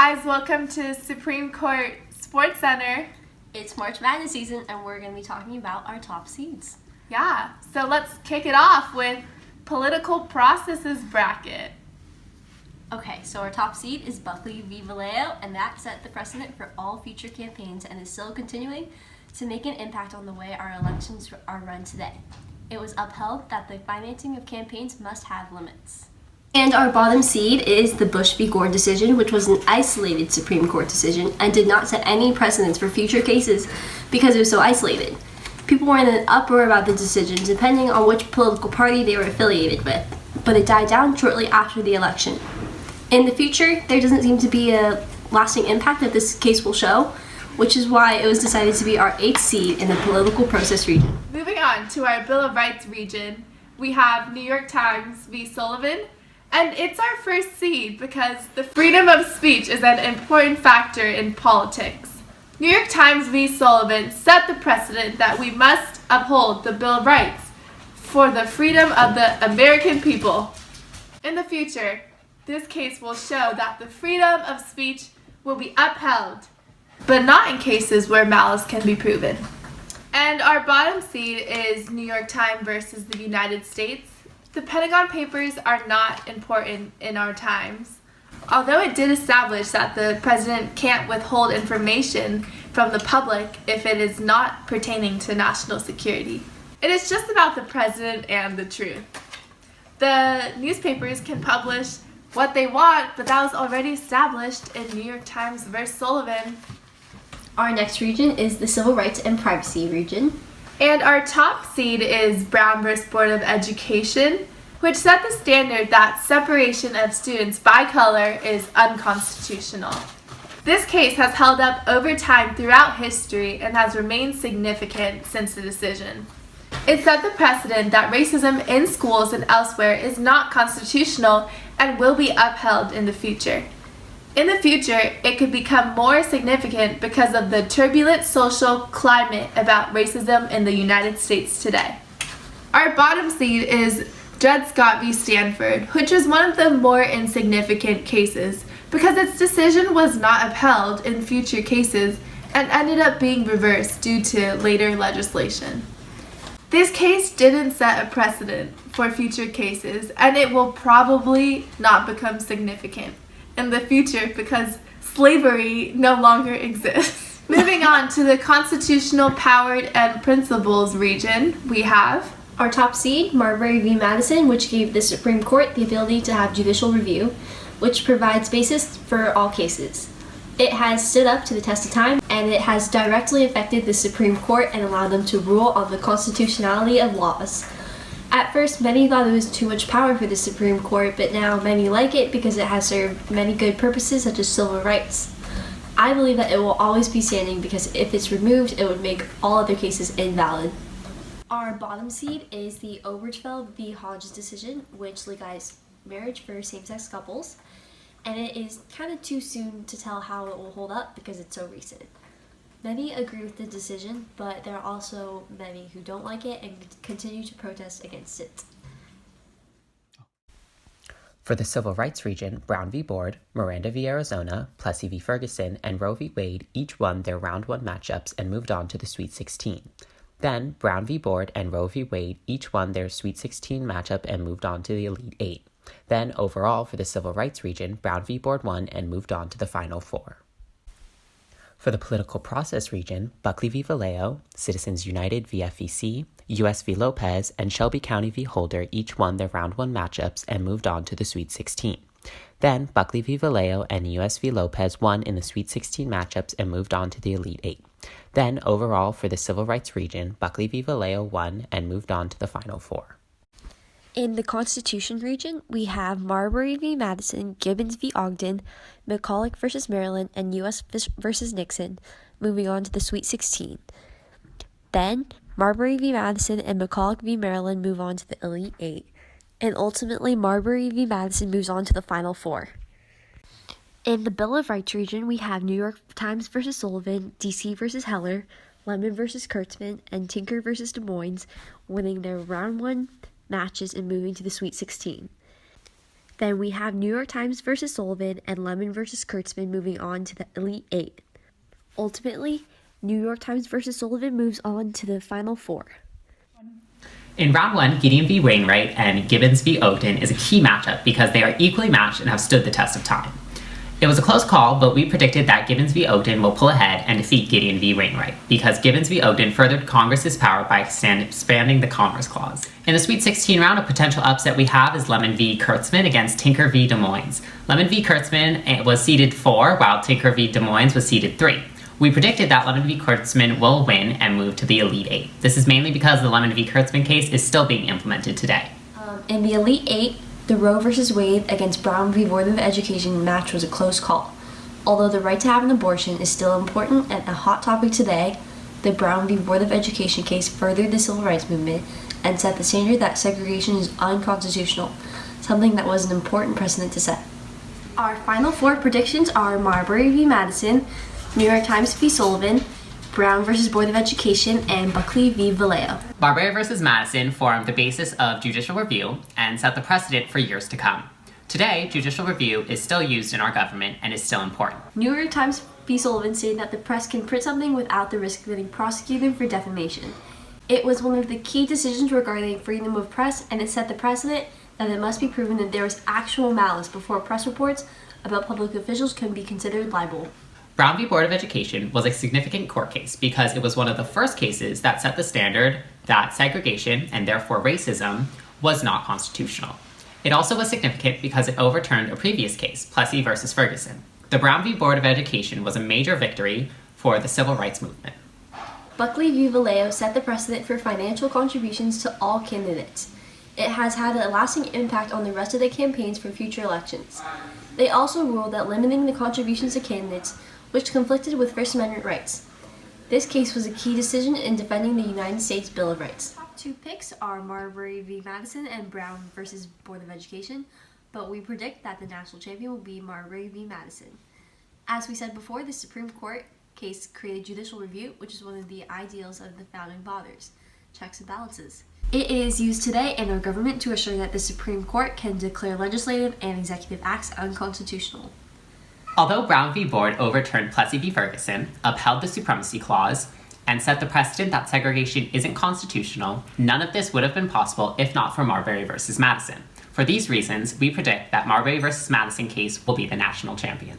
guys, welcome to Supreme Court Sports Center. It's March Madness season and we're going to be talking about our top seeds. Yeah, so let's kick it off with political processes bracket. Okay, so our top seed is Buckley v. Vallejo, and that set the precedent for all future campaigns and is still continuing to make an impact on the way our elections are run today. It was upheld that the financing of campaigns must have limits. And our bottom seed is the Bush v. Gore decision, which was an isolated Supreme Court decision and did not set any precedents for future cases because it was so isolated. People were in an uproar about the decision depending on which political party they were affiliated with, but it died down shortly after the election. In the future, there doesn't seem to be a lasting impact that this case will show, which is why it was decided to be our 8th seed in the political process region. Moving on to our Bill of Rights region, we have New York Times v. Sullivan. And it's our first seed because the freedom of speech is an important factor in politics. New York Times v. Sullivan set the precedent that we must uphold the Bill of Rights for the freedom of the American people. In the future, this case will show that the freedom of speech will be upheld, but not in cases where malice can be proven. And our bottom seed is New York Times versus the United States. The Pentagon Papers are not important in our times, although it did establish that the president can't withhold information from the public if it is not pertaining to national security. It is just about the president and the truth. The newspapers can publish what they want, but that was already established in New York Times versus Sullivan. Our next region is the Civil Rights and Privacy region. And our top seed is Brown v. Board of Education, which set the standard that separation of students by color is unconstitutional. This case has held up over time throughout history and has remained significant since the decision. It set the precedent that racism in schools and elsewhere is not constitutional and will be upheld in the future. In the future, it could become more significant because of the turbulent social climate about racism in the United States today. Our bottom seed is Dred Scott v. Stanford, which was one of the more insignificant cases because its decision was not upheld in future cases and ended up being reversed due to later legislation. This case didn't set a precedent for future cases, and it will probably not become significant in the future because slavery no longer exists. Moving on to the constitutional powered and principles region, we have our top seed, Marbury v. Madison, which gave the Supreme Court the ability to have judicial review, which provides basis for all cases. It has stood up to the test of time, and it has directly affected the Supreme Court and allowed them to rule on the constitutionality of laws. At first, many thought it was too much power for the Supreme Court, but now many like it because it has served many good purposes such as civil rights. I believe that it will always be standing because if it's removed, it would make all other cases invalid. Our bottom seed is the Obergefell v. Hodges decision, which legalized marriage for same-sex couples, and it is kind of too soon to tell how it will hold up because it's so recent. Many agree with the decision, but there are also many who don't like it and continue to protest against it. For the Civil Rights region, Brown v. Board, Miranda v. Arizona, Plessy v. Ferguson, and Roe v. Wade each won their Round 1 matchups and moved on to the Sweet 16. Then, Brown v. Board and Roe v. Wade each won their Sweet 16 matchup and moved on to the Elite 8. Then, overall, for the Civil Rights region, Brown v. Board won and moved on to the Final 4. For the political process region, Buckley v. Vallejo, Citizens United v. FEC, U.S. v. Lopez, and Shelby County v. Holder each won their Round 1 matchups and moved on to the Sweet 16. Then, Buckley v. Vallejo and U.S. v. Lopez won in the Sweet 16 matchups and moved on to the Elite 8. Then, overall, for the Civil Rights region, Buckley v. Vallejo won and moved on to the Final 4. In the Constitution region, we have Marbury v. Madison, Gibbons v. Ogden, McCulloch v. Maryland, and U.S. v. Nixon, moving on to the Sweet 16. Then, Marbury v. Madison and McCulloch v. Maryland move on to the Elite 8. And ultimately, Marbury v. Madison moves on to the Final 4. In the Bill of Rights region, we have New York Times v. Sullivan, D.C. v. Heller, Lemon v. Kurtzman, and Tinker v. Des Moines, winning their Round 1 matches and moving to the Sweet 16. Then we have New York Times versus Sullivan and Lemon versus Kurtzman moving on to the Elite Eight. Ultimately, New York Times versus Sullivan moves on to the Final Four. In round one, Gideon v. Wainwright and Gibbons v. Ogden is a key matchup because they are equally matched and have stood the test of time. It was a close call, but we predicted that Gibbons v. Ogden will pull ahead and defeat Gideon v. Wainwright, because Gibbons v. Ogden furthered Congress's power by expanding the Commerce Clause. In the Sweet 16 round, a potential upset we have is Lemon v. Kurtzman against Tinker v. Des Moines. Lemon v. Kurtzman was seeded 4, while Tinker v. Des Moines was seeded 3. We predicted that Lemon v. Kurtzman will win and move to the Elite Eight. This is mainly because the Lemon v. Kurtzman case is still being implemented today. In the Elite Eight, the Roe versus Wade against Brown v. Board of Education match was a close call. Although the right to have an abortion is still important and a hot topic today, the Brown v. Board of Education case furthered the civil rights movement and set the standard that segregation is unconstitutional, something that was an important precedent to set. Our final four predictions are Marbury v. Madison, New York Times v. Sullivan, Brown versus Board of Education, and Buckley v. Vallejo. Marbury versus Madison formed the basis of judicial review and set the precedent for years to come. Today, judicial review is still used in our government and is still important. New York Times v. Sullivan stated that the press can print something without the risk of getting prosecuted for defamation. It was one of the key decisions regarding freedom of press, and it set the precedent that it must be proven that there was actual malice before press reports about public officials can be considered libel. Brown v. Board of Education was a significant court case because it was one of the first cases that set the standard that segregation, and therefore racism, was not constitutional. It also was significant because it overturned a previous case, Plessy v. Ferguson. The Brown v. Board of Education was a major victory for the civil rights movement. Buckley v. Vallejo set the precedent for financial contributions to all candidates. It has had a lasting impact on the rest of the campaigns for future elections. They also ruled that limiting the contributions to candidates, which conflicted with First Amendment rights. This case was a key decision in defending the United States Bill of Rights. Top two picks are Marbury v. Madison and Brown versus Board of Education, but we predict that the national champion will be Marbury v. Madison. As we said before, the Supreme Court case created judicial review, which is one of the ideals of the Founding Fathers, checks and balances. It is used today in our government to assure that the Supreme Court can declare legislative and executive acts unconstitutional. Although Brown v. Board overturned Plessy v. Ferguson, upheld the Supremacy Clause, and set the precedent that segregation isn't constitutional, none of this would have been possible if not for Marbury v. Madison. For these reasons, we predict that Marbury v. Madison case will be the national champion.